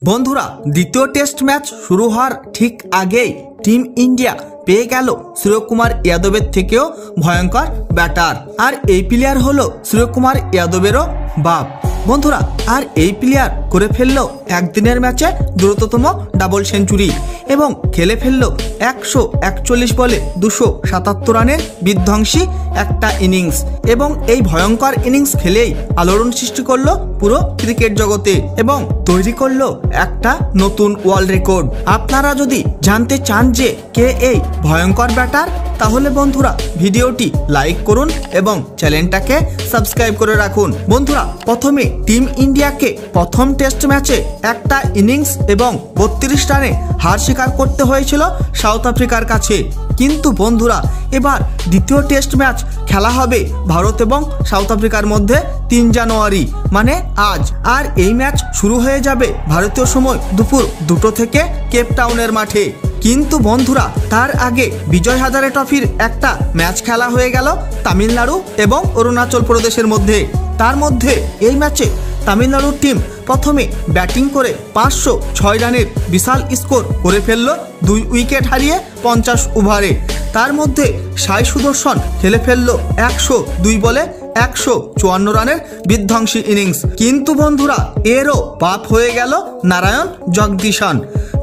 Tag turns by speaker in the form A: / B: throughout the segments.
A: বন্ধুরা দ্বিতীয় test match শুরু হওয়ার ঠিক আগেই টিম ইন্ডিয়া পেয়ে গেল সূর্যকুমার যাদবের থেকেও ভয়ঙ্কর ব্যাটার। আর এই প্লেয়ার হলো সূর্যকুমার যাদবেরও বাপ। বন্ধুরা আর এই প্লেয়ার করে ফেললো একদিনের ম্যাচে দ্রুততম ডাবল সেঞ্চুরি এবং খেলে ফেললো 141 বলে 277 রানের বিধ্বংসী একটা ইনিংস এবং এই ভয়ঙ্কর ইনিংস খেলেই আলোড়ন সৃষ্টি করলো পুরো ক্রিকেট জগতে এবং তৈরি করলো একটা নতুন ওয়ার্ল্ড রেকর্ড। আপনারা যদি জানতে চান যে কে এই ভয়ঙ্কর ব্যাটার, তাহলে বন্ধুরা ভিডিওটি লাইক করুন এবং চ্যানেলটাকে সাবস্ক্রাইব করে রাখুন। বন্ধুরা প্রথমে টিম ইন্ডিয়াকে প্রথম টেস্ট ম্যাচে একটা ইনিংস এবং 32 রানে হার স্বীকার করতে হয়েছিল সাউথ আফ্রিকার কাছে। কিন্তু বন্ধুরা এবার দ্বিতীয় টেস্ট ম্যাচ খেলা হবে ভারত এবং সাউথ আফ্রিকার মধ্যে 3 জানুয়ারি মানে আজ। আর এই ম্যাচ শুরু হয়ে যাবে ভারতীয় সময় দুপুর 2টো থেকে কেপ টাউনের মাঠে। কিন্তু বন্ধুরা তার আগে বিজয় হাজারে ট্রফির একটা ম্যাচ খেলা হয়ে গেল তামিলনাড়ু এবং অরুণাচল প্রদেশের মধ্যে। তার মধ্যে এই ম্যাচে তামিলনাড়ুর টিম প্রথমে ব্যাটিং করে 506 রানের বিশাল স্কোর করে ফেলল 2 উইকেট হারিয়ে 50 ওভারে। তার মধ্যে সাই সুদর্শন খেলে ফেলল 102 বলে 154 রানের বিধ্বংসী ইনিংস। কিন্তু বন্ধুরা এরও বাপ হয়ে গেল নারায়ণ জগদীশন।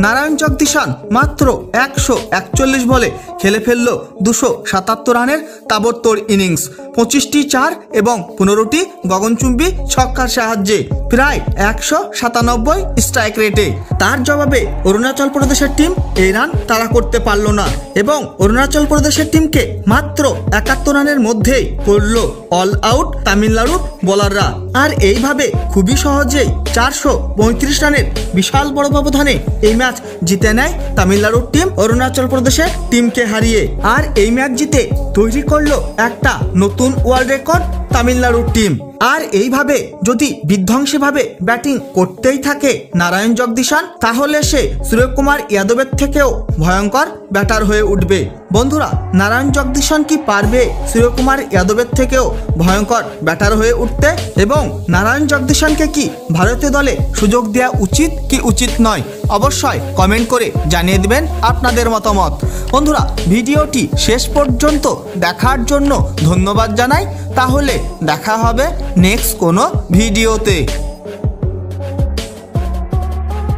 A: নারায়ণ জগদীশন মাত্র 141 বলে খেলে ফেলল 277 রানের তাবড়তোড় ইনিংস, 25টি 4 এবং 15টি গগনচুম্বী ছক্কার সাহায্যে প্রায় 197 স্ট্রাইক রেটে। তার জবাবে অরুণাচল প্রদেশের টিম এই রান তাড়া করতে পারল না এবং অরুণাচল প্রদেশের টিমকে মাত্র 71 রানের মধ্যেই করল অল আউট তামিলনাড়ুর বোলাররা। আর এইভাবে খুবই সহজেই 435 রানের বিশাল বড় ব্যবধানে এই ম্যাচ জিতে নেয় তামিলনাড়ুর টিম অরুণাচল প্রদেশের টিমকে হারিয়ে। আর এই ম্যাচ জিতে তৈরি করলো একটা নতুন ওয়ার্ল্ড রেকর্ড তামিলনাড়ুর টিম। আর এইভাবে যদি বিধ্বংসীভাবে ব্যাটিং করতেই থাকে নারায়ণ জগদীশন, তাহলে সে সূর্যকুমার যাদবের থেকেও ভয়ঙ্কর ব্যাটার হয়ে উঠবে। বন্ধুরা নারায়ণ জগদীশন কি পারবে সূর্যকুমার যাদবের থেকেও ভয়ঙ্কর ব্যাটার হয়ে উঠতে? এবং নারায়ণ জগদীশনকে কি ভারতীয় দলে সুযোগ দেওয়া উচিত কি উচিত নয়, অবশ্যই কমেন্ট করে জানিয়ে দিবেন আপনাদের মতামত। বন্ধুরা ভিডিওটি শেষ পর্যন্ত দেখার জন্য ধন্যবাদ জানাই। তাহলে দেখা হবে নেক্সট কোনো ভিডিওতে।